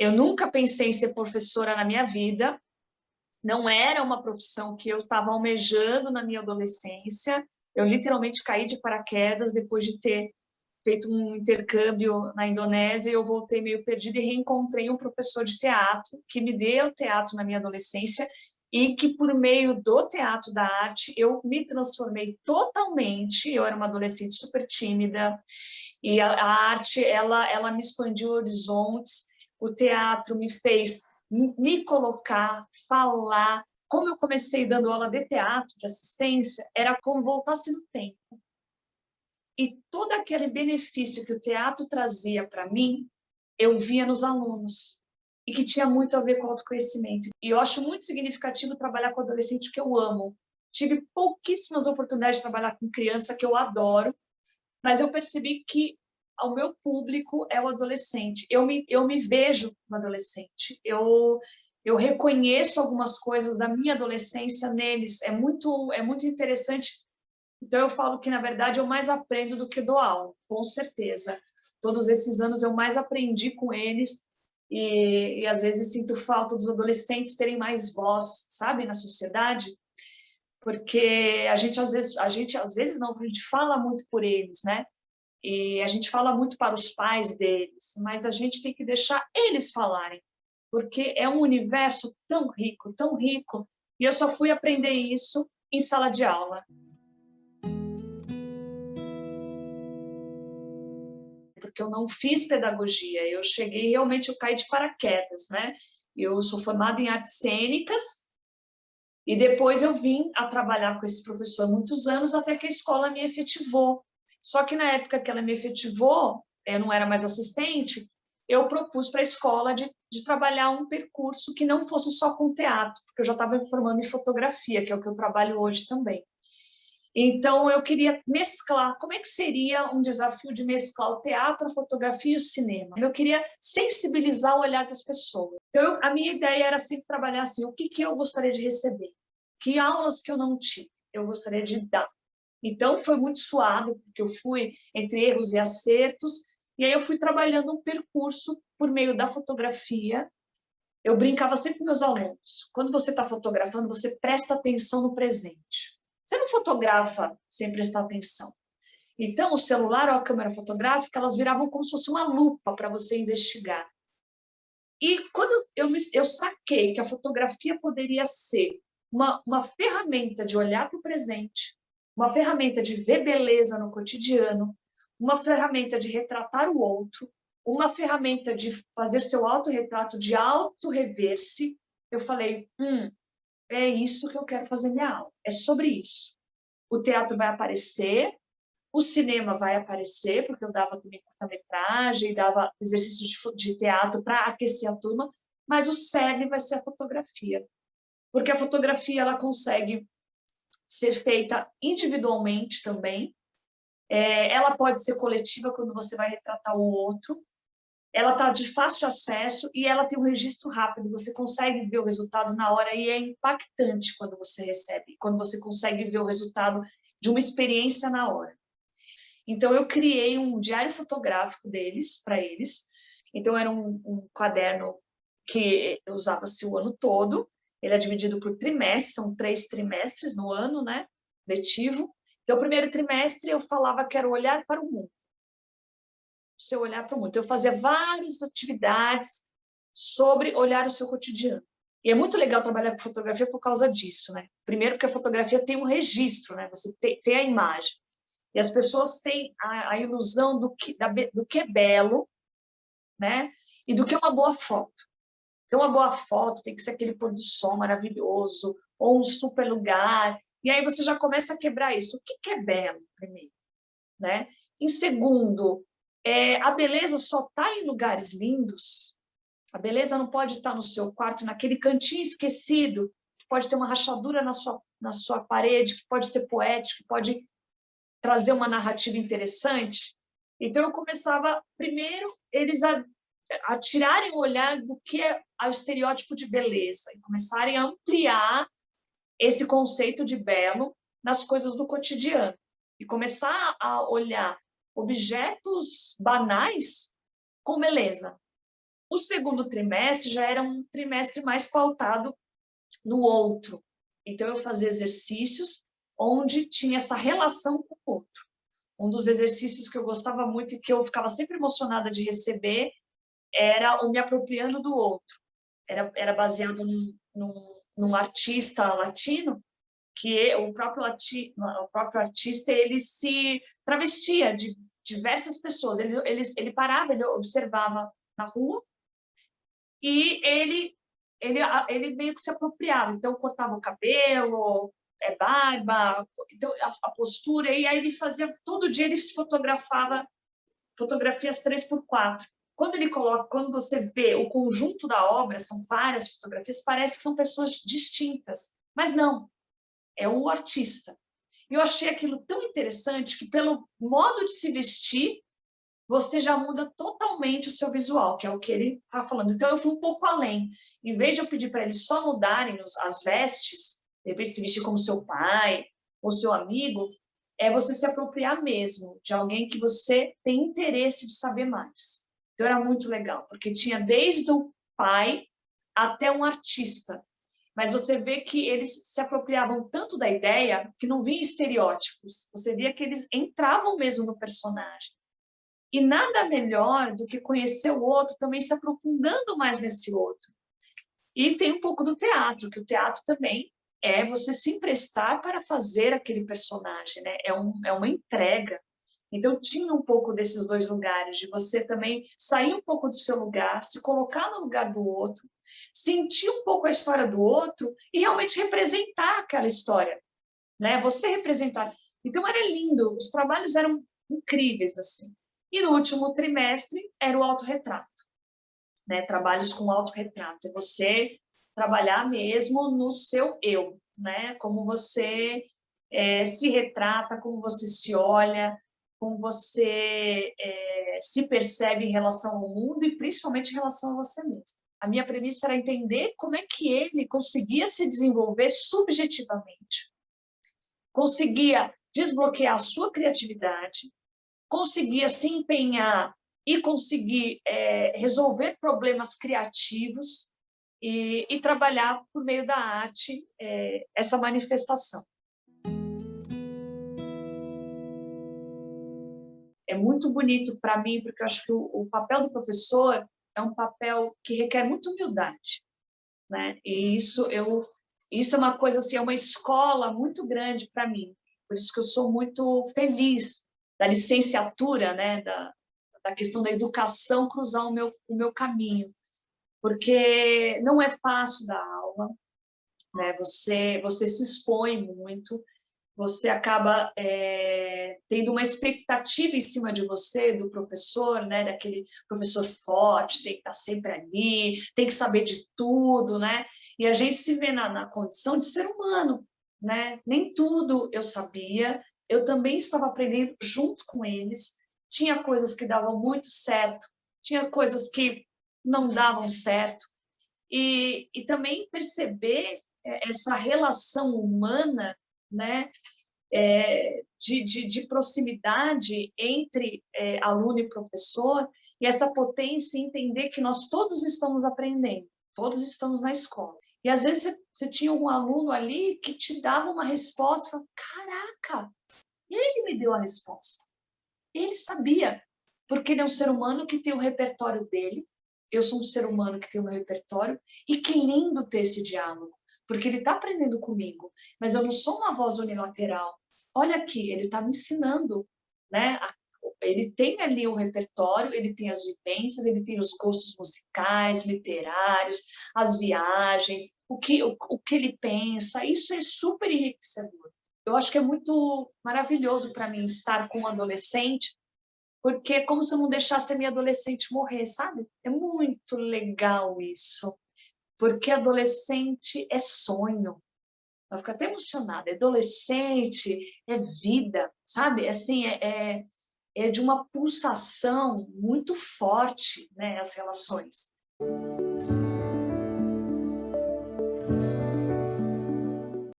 Eu nunca pensei em ser professora na minha vida, não era uma profissão que eu estava almejando na minha adolescência. Eu literalmente caí de paraquedas depois de ter feito um intercâmbio na Indonésia. Eu voltei meio perdida e reencontrei um professor de teatro que me deu teatro na minha adolescência e que, por meio do teatro da arte, eu me transformei totalmente. Eu era uma adolescente super tímida e a arte, ela me expandiu horizontes. O teatro me fez me colocar, falar. Como eu comecei dando aula de teatro, de assistência, era como voltasse no tempo. E todo aquele benefício que o teatro trazia para mim, eu via nos alunos. E que tinha muito a ver com o autoconhecimento. E eu acho muito significativo trabalhar com adolescente que eu amo. Tive pouquíssimas oportunidades de trabalhar com criança, que eu adoro, mas eu percebi que o meu público é o adolescente. Eu me vejo no adolescente. Eu reconheço algumas coisas da minha adolescência neles. É muito interessante. Então, eu falo que, na verdade, eu mais aprendo do que dou aula, com certeza. Todos esses anos eu mais aprendi com eles e às vezes sinto falta dos adolescentes terem mais voz, sabe, na sociedade, porque a gente às vezes não, a gente fala muito por eles, né? E a gente fala muito para os pais deles, mas a gente tem que deixar eles falarem, porque é um universo tão rico, e eu só fui aprender isso em sala de aula. Porque eu não fiz pedagogia, eu cheguei realmente, eu caí de paraquedas, né? Eu sou formada em artes cênicas e depois eu vim a trabalhar com esse professor há muitos anos até que a escola me efetivou. Só que na época que ela me efetivou, eu não era mais assistente, eu propus para a escola de trabalhar um percurso que não fosse só com teatro, porque eu já estava me formando em fotografia, que é o que eu trabalho hoje também. Então, eu queria mesclar. Como é que seria um desafio de mesclar o teatro, a fotografia e o cinema? Eu queria sensibilizar o olhar das pessoas. Então, a minha ideia era sempre trabalhar assim, o que eu gostaria de receber? Que aulas que eu não tive, eu gostaria de dar? Então, foi muito suado, porque eu fui entre erros e acertos, e aí eu fui trabalhando um percurso por meio da fotografia. Eu brincava sempre com meus alunos. Quando você está fotografando, você presta atenção no presente. Você não fotografa sem prestar atenção. Então, o celular ou a câmera fotográfica, elas viravam como se fosse uma lupa para você investigar. E quando eu saquei que a fotografia poderia ser uma ferramenta de olhar para o presente, uma ferramenta de ver beleza no cotidiano, uma ferramenta de retratar o outro, uma ferramenta de fazer seu autorretrato, de auto-rever-se, eu falei, é isso que eu quero fazer minha aula, é sobre isso. O teatro vai aparecer, o cinema vai aparecer, porque eu dava também curta-metragem, dava exercícios de teatro para aquecer a turma, mas o cerne vai ser a fotografia. Porque a fotografia ela consegue ser feita individualmente também, ela pode ser coletiva quando você vai retratar o outro, ela está de fácil acesso e ela tem um registro rápido, você consegue ver o resultado na hora e é impactante quando você recebe, quando você consegue ver o resultado de uma experiência na hora. Então, eu criei um diário fotográfico deles, para eles. Então, era um caderno que usava-se o ano todo. Ele é dividido por trimestres, são 3 trimestres no ano, né? Letivo. Então, o primeiro trimestre eu falava que era olhar para o mundo. Seu olhar para o mundo. Então, eu fazia várias atividades sobre olhar o seu cotidiano. E é muito legal trabalhar com fotografia por causa disso, né? Primeiro, porque a fotografia tem um registro, né? Você tem a imagem. E as pessoas têm a ilusão do que é belo, né? E do que é uma boa foto. Então, uma boa foto tem que ser aquele pôr do sol maravilhoso, ou um super lugar. E aí você já começa a quebrar isso. O que é belo, primeiro? Né? Em segundo, a beleza só está em lugares lindos. A beleza não pode estar no seu quarto, naquele cantinho esquecido, que pode ter uma rachadura na sua parede, que pode ser poético, que pode trazer uma narrativa interessante. Então, eu começava, primeiro, eles a tirarem o olhar do que é o estereótipo de beleza e começarem a ampliar esse conceito de belo nas coisas do cotidiano e começar a olhar objetos banais com beleza. O segundo trimestre já era um trimestre mais pautado no outro. Então, eu fazia exercícios onde tinha essa relação com o outro. Um dos exercícios que eu gostava muito e que eu ficava sempre emocionada de receber era o me apropriando do outro. Era baseado num artista latino, que o próprio artista ele se travestia de diversas pessoas. Ele parava, ele observava na rua e ele meio que se apropriava. Então, cortava o cabelo, barba, então, a postura, e aí ele fazia, todo dia ele se fotografava, fotografias 3x4. Quando você vê o conjunto da obra, são várias fotografias, parece que são pessoas distintas, mas não, é o artista. E eu achei aquilo tão interessante que, pelo modo de se vestir, você já muda totalmente o seu visual, que é o que ele está falando. Então, eu fui um pouco além. Em vez de eu pedir para eles só mudarem as vestes, de repente se vestir como seu pai ou seu amigo, é você se apropriar mesmo de alguém que você tem interesse de saber mais. Então, era muito legal, porque tinha desde o pai até um artista. Mas você vê que eles se apropriavam tanto da ideia que não vinha estereótipos. Você via que eles entravam mesmo no personagem. E nada melhor do que conhecer o outro, também se aprofundando mais nesse outro. E tem um pouco do teatro, que o teatro também é você se emprestar para fazer aquele personagem, né? É uma entrega. Então, tinha um pouco desses dois lugares, de você também sair um pouco do seu lugar, se colocar no lugar do outro, sentir um pouco a história do outro e realmente representar aquela história, né? Você representar. Então, era lindo, os trabalhos eram incríveis, assim. E no último trimestre era o autorretrato, né? Trabalhos com autorretrato. É você trabalhar mesmo no seu eu, né? Como você se retrata, como você se olha, como você se percebe em relação ao mundo e principalmente em relação a você mesmo. A minha premissa era entender como é que ele conseguia se desenvolver subjetivamente, conseguia desbloquear a sua criatividade, conseguia se empenhar e conseguir resolver problemas criativos e trabalhar por meio da arte essa manifestação. É muito bonito para mim, porque eu acho que o papel do professor é um papel que requer muita humildade, né? E isso é uma coisa assim, é uma escola muito grande para mim. Por isso que eu sou muito feliz da licenciatura, né? Da questão da educação cruzar o meu caminho, porque não é fácil dar aula, né? Você se expõe muito, você acaba tendo uma expectativa em cima de você, do professor, né? Daquele professor forte, tem que estar sempre ali, tem que saber de tudo, né? E a gente se vê na condição de ser humano, né? Nem tudo eu sabia, eu também estava aprendendo junto com eles, tinha coisas que davam muito certo, tinha coisas que não davam certo, e também perceber essa relação humana, né? De proximidade entre aluno e professor, e essa potência em entender que nós todos estamos aprendendo, todos estamos na escola. E às vezes você tinha um aluno ali que te dava uma resposta, falava, caraca, ele me deu a resposta. Ele sabia, porque ele é um ser humano que tem o repertório dele, eu sou um ser humano que tem o meu repertório, e que lindo ter esse diálogo, porque ele está aprendendo comigo, mas eu não sou uma voz unilateral. Olha aqui, ele está me ensinando, né? Ele tem ali o repertório, ele tem as vivências, ele tem os gostos musicais, literários, as viagens, o que ele pensa, isso é super enriquecedor. Eu acho que é muito maravilhoso para mim estar com um adolescente, porque é como se eu não deixasse a minha adolescente morrer, sabe? É muito legal isso, porque adolescente é sonho. Eu fico até emocionada. Adolescente é vida, sabe? Assim, é de uma pulsação muito forte, né, as relações.